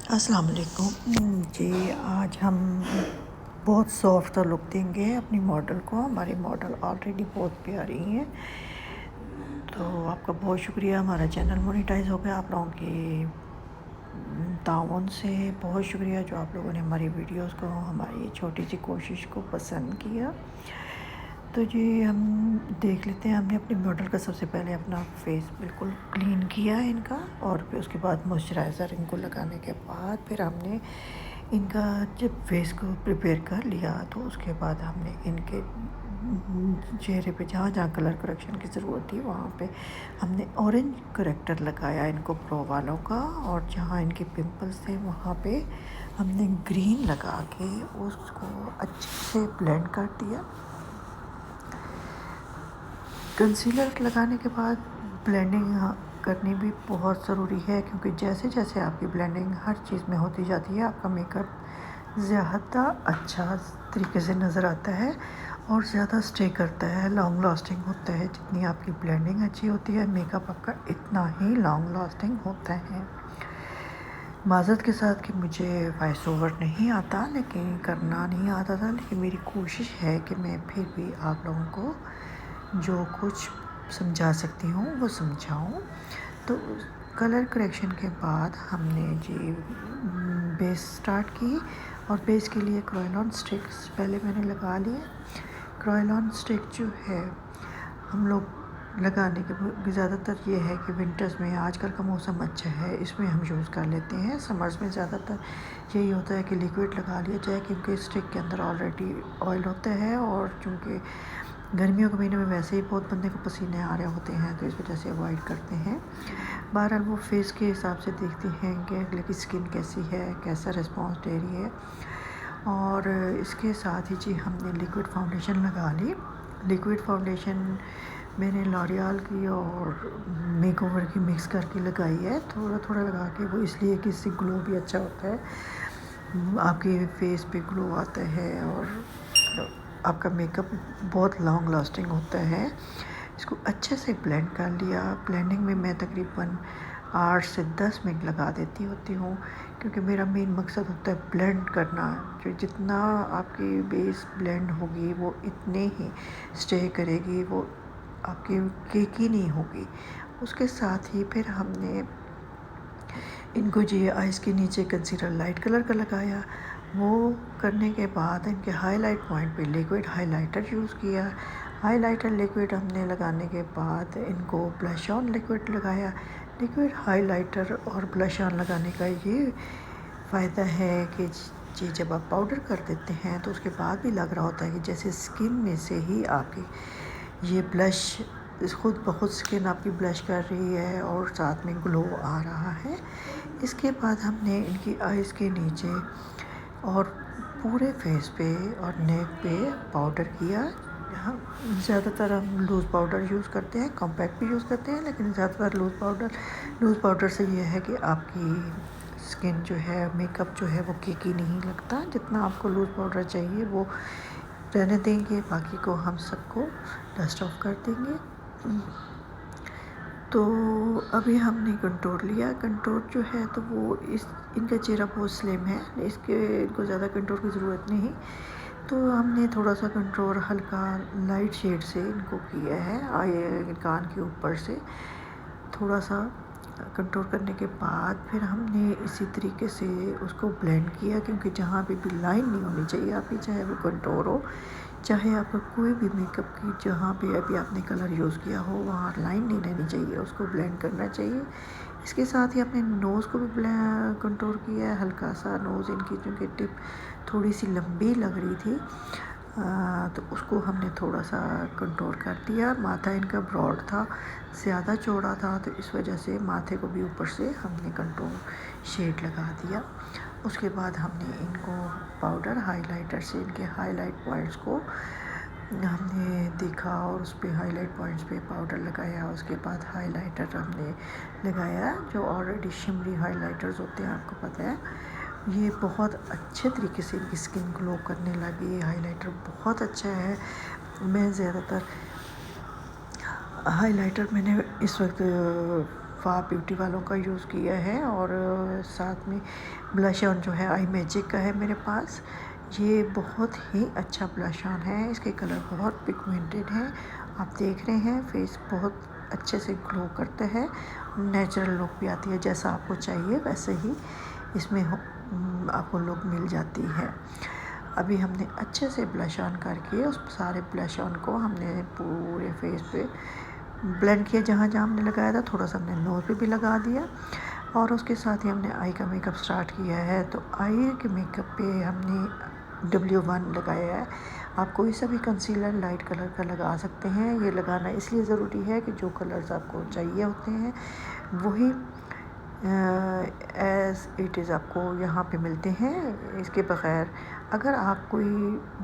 अस्सलाम वालेकुम जी। आज हम बहुत सॉफ्ट लुक देंगे अपनी मॉडल को। हमारी मॉडल ऑलरेडी बहुत प्यारी है, तो आपका बहुत शुक्रिया। हमारा चैनल मोनेटाइज हो गया आप लोगों के ताउन से। बहुत शुक्रिया जो आप लोगों ने हमारी वीडियोस को, हमारी छोटी सी कोशिश को पसंद किया। तो जी हम देख लेते हैं। हमने अपनी मॉडल का सबसे पहले अपना फेस बिल्कुल क्लीन किया है इनका, और फिर उसके बाद मॉइस्चराइज़र इनको लगाने के बाद फिर हमने इनका जब फेस को प्रिपेयर कर लिया, तो उसके बाद हमने इनके चेहरे पे जहाँ जहाँ कलर करेक्शन की ज़रूरत थी वहाँ पे हमने ऑरेंज करेक्टर लगाया इनको प्रो वालों का, और जहाँ इनके पिंपल्स थे वहाँ पे हमने ग्रीन लगा के उसको अच्छे से ब्लेंड कर दिया। कंसीलर लगाने के बाद ब्लेंडिंग करनी भी बहुत ज़रूरी है, क्योंकि जैसे जैसे आपकी ब्लेंडिंग हर चीज़ में होती जाती है, आपका मेकअप ज़्यादा अच्छा तरीके से नज़र आता है और ज़्यादा स्टे करता है, लॉन्ग लास्टिंग होता है। जितनी आपकी ब्लेंडिंग अच्छी होती है, मेकअप आपका इतना ही लॉन्ग लास्टिंग होता है। माज़रत के साथ कि मुझे वॉइस ओवर नहीं आता, लेकिन करना नहीं आता था, लेकिन मेरी कोशिश है कि मैं फिर भी आप लोगों को जो कुछ समझा सकती हूँ वो समझाऊँ। तो कलर करेक्शन के बाद हमने जी बेस स्टार्ट की, और बेस के लिए क्रॉयलॉन स्टिक्स पहले मैंने लगा लिए। क्रॉयलॉन स्टिक जो है हम लोग लगाने के ज़्यादातर ये है कि विंटर्स में, आजकल का मौसम अच्छा है, इसमें हम यूज़ कर लेते हैं। समर्स में ज़्यादातर यही होता है कि लिक्विड लगा लिया जाए, क्योंकि स्टिक के अंदर ऑलरेडी ऑयल होता है, और चूँकि गर्मियों के महीने में वैसे ही बहुत बंदे को पसीने आ रहे होते हैं, तो इस वजह से अवॉइड करते हैं। बहरहाल वो फेस के हिसाब से देखते हैं कि अगले की स्किन कैसी है, कैसा रिस्पॉन्स दे रही है। और इसके साथ ही जी हमने लिक्विड फाउंडेशन लगा ली। लिक्विड फाउंडेशन मैंने लॉरियल की और मेकओवर की मिक्स करके लगाई है, थोड़ा थोड़ा लगा के। वो इसलिए कि इससे ग्लो भी अच्छा होता है, आपके फेस पे ग्लो आता है, और आपका मेकअप बहुत लॉन्ग लास्टिंग होता है। इसको अच्छे से ब्लेंड कर लिया। ब्लेंडिंग में मैं तकरीबन 8 से 10 मिनट लगा देती होती हूँ, क्योंकि मेरा मेन मकसद होता है ब्लेंड करना। जो जितना आपकी बेस ब्लेंड होगी वो इतने ही स्टे करेगी, वो आपकी केकी नहीं होगी। उसके साथ ही फिर हमने इनको जी आइज़ के नीचे कंसीलर लाइट कलर का लगाया। वो करने के बाद इनके हाईलाइट पॉइंट पे लिक्विड हाइलाइटर यूज़ किया। हाइलाइटर लिक्विड हमने लगाने के बाद इनको ब्लश ऑन लिक्विड लगाया। लिक्विड हाइलाइटर और ब्लश ऑन लगाने का ये फ़ायदा है कि जी जब आप पाउडर कर देते हैं तो उसके बाद भी लग रहा होता है कि जैसे स्किन में से ही आपकी ये ब्लश खुद ब खुद स्किन आपकी ब्लश कर रही है, और साथ में ग्लो आ रहा है। इसके बाद हमने इनकी आइज़ के नीचे और पूरे फेस पे और नेक पे पाउडर किया। यहाँ ज़्यादातर हम लूज़ पाउडर यूज़ करते हैं, कॉम्पैक्ट भी यूज़ करते हैं, लेकिन ज़्यादातर लूज़ पाउडर से ये है कि आपकी स्किन जो है, मेकअप जो है वो केकी नहीं लगता। जितना आपको लूज़ पाउडर चाहिए वो रहने देंगे, बाकी को हम सबको डस्ट ऑफ कर देंगे। तो अभी हमने कंटूर लिया। कंटूर जो है तो वो इनका चेहरा बहुत स्लिम है, इनको ज़्यादा कंटूर की ज़रूरत नहीं, तो हमने थोड़ा सा कंटूर हल्का लाइट शेड से इनको किया है। कान के ऊपर से थोड़ा सा कंटूर करने के बाद फिर हमने इसी तरीके से उसको ब्लेंड किया, क्योंकि जहाँ भी लाइन नहीं होनी चाहिए आपकी, चाहे वो कंटूर हो, चाहे आपका कोई भी मेकअप की जहाँ पे अभी आपने कलर यूज़ किया हो वहाँ लाइन नहीं रहनी चाहिए, उसको ब्लेंड करना चाहिए। इसके साथ ही अपने नोज़ को भी कंटूर किया है। हल्का सा नोज़ इनकी चूँकि टिप थोड़ी सी लंबी लग रही थी, तो उसको हमने थोड़ा सा कंटूर कर दिया। माथा इनका ब्रॉड था, ज़्यादा चौड़ा था, तो इस वजह से माथे को भी ऊपर से हमने कंटूर शेड लगा दिया। उसके बाद हमने इनको पाउडर हाइलाइटर से इनके हाईलाइट पॉइंट्स को हमने देखा, और उस पर हाईलाइट पॉइंट्स पे पाउडर लगाया। उसके बाद हाइलाइटर हमने लगाया, जो ऑलरेडी शिमरी हाइलाइटर्स होते हैं, आपको पता है। ये बहुत अच्छे तरीके से इनकी स्किन ग्लो करने लगी। ये हाइलाइटर बहुत अच्छा है। मैं ज़्यादातर हाइलाइटर मैंने इस वक्त वाह ब्यूटी वालों का यूज़ किया है। और साथ में ब्लश ऑन जो है आई मैजिक का है मेरे पास। ये बहुत ही अच्छा ब्लश ऑन है, इसके कलर बहुत पिगमेंटेड हैं। आप देख रहे हैं फेस बहुत अच्छे से ग्लो करता है, नेचुरल लुक भी आती है, जैसा आपको चाहिए वैसे ही इसमें आपको लुक मिल जाती है। अभी हमने अच्छे से ब्लश ऑन करके उस सारे ब्लश ऑन को हमने पूरे फेस पे ब्लेंड किया, जहाँ जहाँ हमने लगाया था थोड़ा सा हमने नोज़ पे भी लगा दिया। और उसके साथ ही हमने आई का मेकअप स्टार्ट किया है। तो आई के मेकअप पे हमने W1 लगाया है। आप कोई सा भी कंसीलर लाइट कलर का लगा सकते हैं। ये लगाना इसलिए ज़रूरी है कि जो कलर्स आपको चाहिए होते हैं वही एज़ इट इज़ आपको यहाँ पे मिलते हैं। इसके बग़ैर अगर आप कोई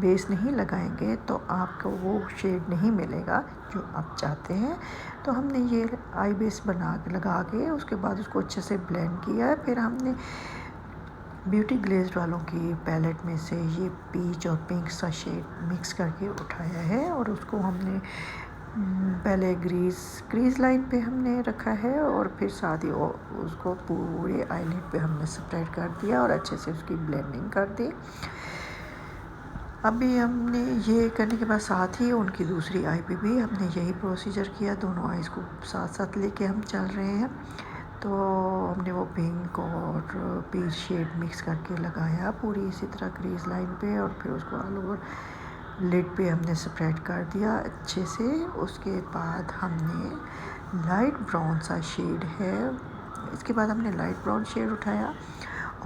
बेस नहीं लगाएंगे तो आपको वो शेड नहीं मिलेगा जो आप चाहते हैं। तो हमने ये आई बेस लगा के उसके बाद उसको अच्छे से ब्लेंड किया है। फिर हमने ब्यूटी ग्लेज्ड वालों की पैलेट में से ये पीच और पिंक सा शेड मिक्स करके उठाया है और उसको हमने पहले क्रीज़ लाइन पे हमने रखा है और फिर साथ ही उसको पूरे आईलिड पे हमने स्प्रेड कर दिया और अच्छे से उसकी ब्लेंडिंग कर दी। अभी हमने ये करने के बाद साथ ही उनकी दूसरी आई पे भी हमने यही प्रोसीजर किया। दोनों आईज़ को साथ साथ लेके हम चल रहे हैं। तो हमने वो पिंक और पीच शेड मिक्स करके लगाया पूरी इसी तरह क्रीज़ लाइन पे और फिर उसको ऑल ओवर लिड पे हमने स्प्रेड कर दिया अच्छे से। उसके बाद हमने लाइट ब्राउन सा शेड है, इसके बाद हमने लाइट ब्राउन शेड उठाया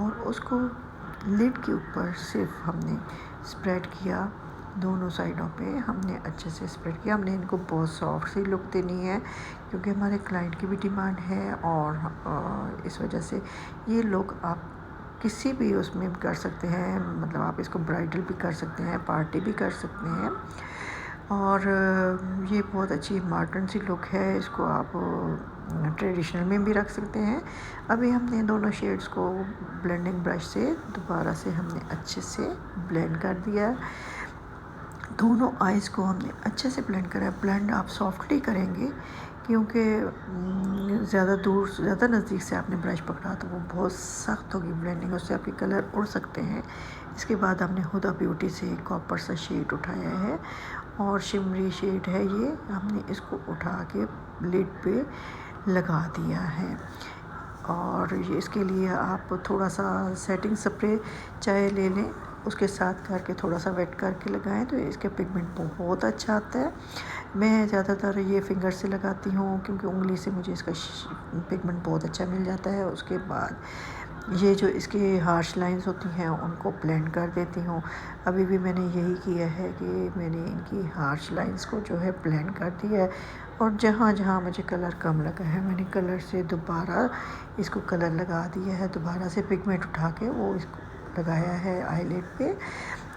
और उसको लिड के ऊपर सिर्फ हमने स्प्रेड किया। दोनों साइडों पे हमने अच्छे से स्प्रेड किया। हमने इनको बहुत सॉफ्ट सी लुक देनी है क्योंकि हमारे क्लाइंट की भी डिमांड है और इस वजह से ये लुक आप किसी भी उसमें कर सकते हैं। मतलब आप इसको ब्राइडल भी कर सकते हैं, पार्टी भी कर सकते हैं और ये बहुत अच्छी मॉडर्न सी लुक है। इसको आप ट्रेडिशनल में भी रख सकते हैं। अभी हमने दोनों शेड्स को ब्लेंडिंग ब्रश से दोबारा से हमने अच्छे से ब्लेंड कर दिया। दोनों आइज़ को हमने अच्छे से ब्लेंड करा। ब्लेंड आप सॉफ्टली करेंगे क्योंकि ज़्यादा नज़दीक से आपने ब्रश पकड़ा तो वो बहुत सख्त होगी ब्लेंडिंग, उससे आपके कलर उड़ सकते हैं। इसके बाद हमने हुदा ब्यूटी से कॉपर सा शेड उठाया है और शिमरी शेड है ये, हमने इसको उठा के लिड पे लगा दिया है। और ये इसके लिए आप थोड़ा सा सेटिंग स्प्रे चाहे ले लें, उसके साथ करके थोड़ा सा वेट करके लगाएं तो इसके पिगमेंट बहुत अच्छा आता है। मैं ज़्यादातर ये फिंगर से लगाती हूँ क्योंकि उंगली से मुझे इसका पिगमेंट बहुत अच्छा मिल जाता है। उसके बाद ये जो इसके हार्श लाइंस होती हैं उनको ब्लेंड कर देती हूँ। अभी भी मैंने यही किया है कि मैंने इनकी हार्श लाइंस को जो है ब्लेंड कर दिया है और जहाँ जहाँ मुझे कलर कम लगा है मैंने कलर से दोबारा इसको कलर लगा दिया है। दोबारा से पिगमेंट उठा के वो इसको लगाया है आईलिड पे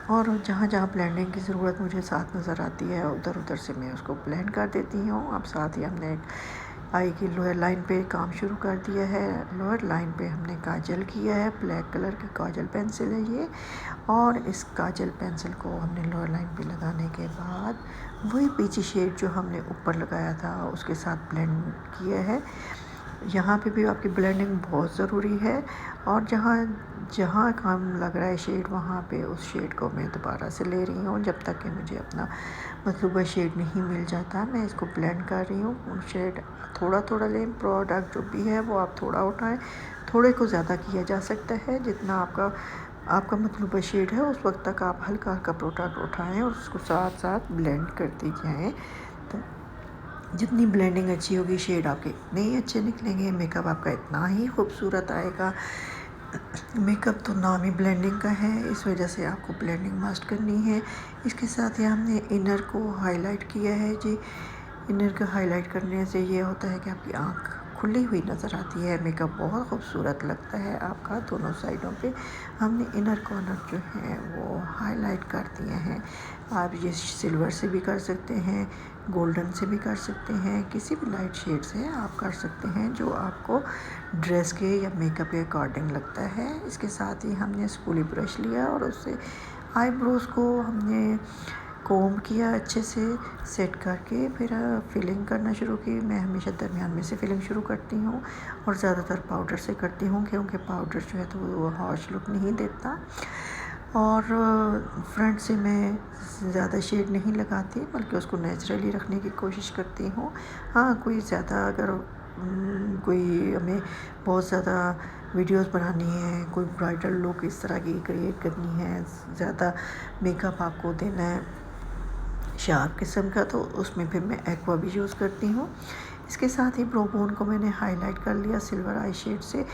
और जहाँ जहाँ ब्लेंडिंग की ज़रूरत मुझे साथ नज़र आती है उधर उधर से मैं उसको ब्लेंड कर देती हूँ। अब साथ ही हमने आई की लोअर लाइन पे काम शुरू कर दिया है। लोअर लाइन पे हमने काजल किया है, ब्लैक कलर की काजल पेंसिल है ये और इस काजल पेंसिल को हमने लोअर लाइन पे लगाने के बाद वही पीछे शेड जो हमने ऊपर लगाया था उसके साथ ब्लेंड किया है। यहाँ पे भी आपकी ब्लेंडिंग बहुत ज़रूरी है और जहाँ जहाँ काम लग रहा है शेड वहाँ पे उस शेड को मैं दोबारा से ले रही हूँ जब तक कि मुझे अपना मतलूबा शेड नहीं मिल जाता। मैं इसको ब्लेंड कर रही हूँ। शेड थोड़ा थोड़ा लें, प्रोडक्ट जो भी है वो आप थोड़ा उठाएं। थोड़े को ज़्यादा किया जा सकता है, जितना आपका मतलूबा शेड है उस वक्त तक आप हल्का हल्का प्रोडक्ट उठाएं और उसको साथ साथ ब्लेंड करती जाएँ। तो जितनी ब्लेंडिंग अच्छी होगी शेड आपके इतने ही अच्छे निकलेंगे, मेकअप आपका इतना ही खूबसूरत आएगा। मेकअप तो नाम ही ब्लेंडिंग का है, इस वजह से आपको ब्लेंडिंग मस्ट करनी है। इसके साथ ही हमने इनर को हाईलाइट किया है जी। इनर को हाईलाइट करने से ये होता है कि आपकी आँख खुली हुई नज़र आती है, मेकअप बहुत खूबसूरत लगता है आपका। दोनों साइडों पे हमने इनर कॉर्नर जो है वो हाईलाइट कर दिए हैं। आप ये सिल्वर से भी कर सकते हैं, गोल्डन से भी कर सकते हैं, किसी भी लाइट शेड से आप कर सकते हैं जो आपको ड्रेस के या मेकअप के अकॉर्डिंग लगता है। इसके साथ ही हमने स्पूली ब्रश लिया और उससे आईब्रोज़ को हमने कोम किया अच्छे से सेट करके, फिर फिलिंग करना शुरू की। मैं हमेशा दरमियान में से फिलिंग शुरू करती हूँ और ज़्यादातर पाउडर से करती हूँ, क्योंकि पाउडर जो है तो वो हॉर्श लुक नहीं देता। और फ्रंट से मैं ज़्यादा शेड नहीं लगाती, बल्कि उसको नेचुरली रखने की कोशिश करती हूँ। हाँ, कोई ज़्यादा अगर कोई हमें बहुत ज़्यादा वीडियोस बनानी है, कोई ब्राइडल लुक इस तरह की क्रिएट करनी है, ज़्यादा मेकअप आपको देना है शार्प किस्म का, तो उसमें फिर मैं एक्वा भी यूज़ करती हूँ। इसके साथ ही ब्रो बोन को मैंने हाईलाइट कर लिया सिल्वर आई शेड से,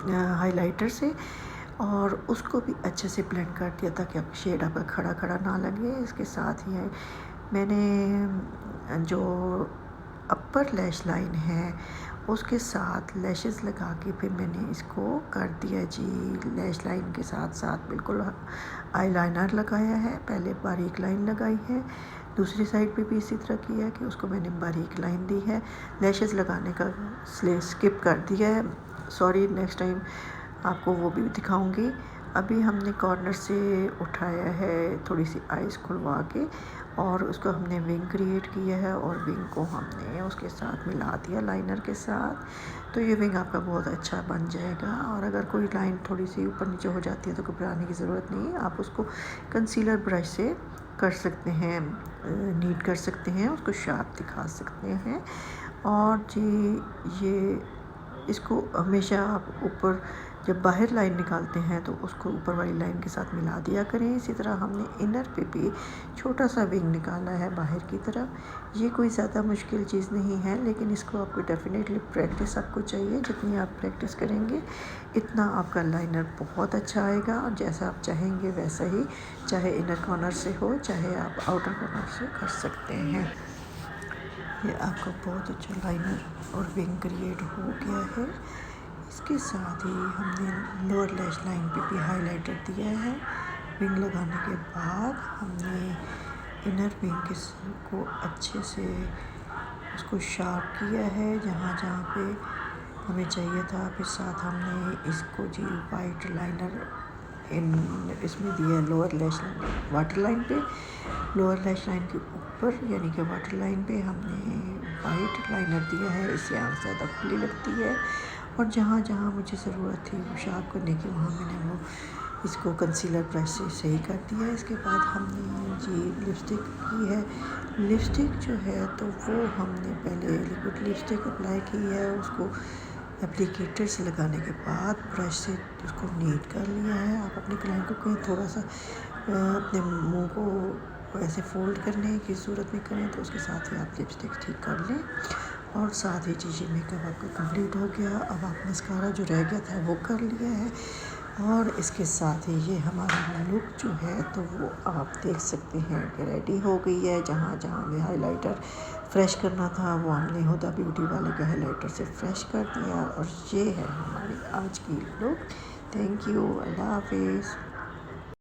हाइलाइटर से, और उसको भी अच्छे से ब्लेंड कर दिया ताकि अब शेड आपका खड़ा खड़ा ना लगे। इसके साथ ही मैंने जो अपर लैश लाइन है उसके साथ लैशेस लगा के फिर मैंने इसको कर दिया जी, लैश लाइन के साथ साथ बिल्कुल आईलाइनर लगाया है। पहले बारीक लाइन लगाई है, दूसरी साइड पे भी इसी तरह किया है कि उसको मैंने बारीक लाइन दी है। लैशेस लगाने का स्किप कर दिया है, सॉरी, नेक्स्ट टाइम आपको वो भी दिखाऊंगी। अभी हमने कॉर्नर से उठाया है थोड़ी सी आइज़ खुलवा के, और उसको हमने विंग क्रिएट किया है, और विंग को हमने उसके साथ मिला दिया लाइनर के साथ। तो ये विंग आपका बहुत अच्छा बन जाएगा। और अगर कोई लाइन थोड़ी सी ऊपर नीचे हो जाती है तो घबराने की ज़रूरत नहीं, आप उसको कंसीलर ब्रश से कर सकते हैं, नीट कर सकते हैं, उसको शार्प दिखा सकते हैं। और जी ये इसको हमेशा आप ऊपर जब बाहर लाइन निकालते हैं तो उसको ऊपर वाली लाइन के साथ मिला दिया करें। इसी तरह हमने इनर पे भी छोटा सा विंग निकाला है बाहर की तरफ। ये कोई ज़्यादा मुश्किल चीज़ नहीं है, लेकिन इसको आपको डेफिनेटली प्रैक्टिस आपको चाहिए। जितनी आप प्रैक्टिस करेंगे इतना आपका लाइनर बहुत अच्छा आएगा, और जैसा आप चाहेंगे वैसा ही, चाहे इनर कॉर्नर से हो चाहे आप आउटर कॉर्नर से कर सकते हैं। ये आपका बहुत अच्छा लाइनर और विंग क्रिएट हो गया है। इसके साथ ही हमने लोअर लैश लाइन पे भी हाइलाइटर दिया है। विंग लगाने के बाद हमने इनर विंग को अच्छे से उसको शार्प किया है जहाँ जहाँ पे हमें चाहिए था। फिर साथ हमने इसको जी वाइट लाइनर इसमें दिया है lower lash line water line पे, लोअर लैश लाइन के ऊपर यानी कि वाटर लाइन पे हमने वाइट लाइनर दिया है। इससे आँख ज़्यादा खुली लगती है, और जहाँ जहाँ मुझे ज़रूरत थी वो शार्प करने की वहाँ मैंने वो इसको कंसीलर ब्रश से सही कर दिया है। इसके बाद हमने जी लिपस्टिक की है। लिपस्टिक जो है तो वो हमने पहले लिक्विड लिपस्टिक अप्लाई की है, उसको एप्लीकेटर से लगाने के बाद ब्रश से उसको नीट कर लिया है। आप अपने क्लाइंट को कहीं थोड़ा सा अपने मुंह को ऐसे फोल्ड करने की सूरत में करें तो उसके साथ ही आप लिपस्टिक ठीक कर लें, और साथ ही जी मेकअप आपका कंप्लीट हो गया। अब आप मस्कारा जो रह गया था वो कर लिया है, और इसके साथ ही ये हमारा लुक जो है तो वो आप देख सकते हैं कि रेडी हो गई है। जहाँ जहाँ हमें हाइलाइटर फ्रेश करना था वो हमने हुदा ब्यूटी वाले के हाइलाइटर से फ्रेश कर दिया, और ये है हमारी आज की लुक। थैंक यू, अल्लाह हाफिज़।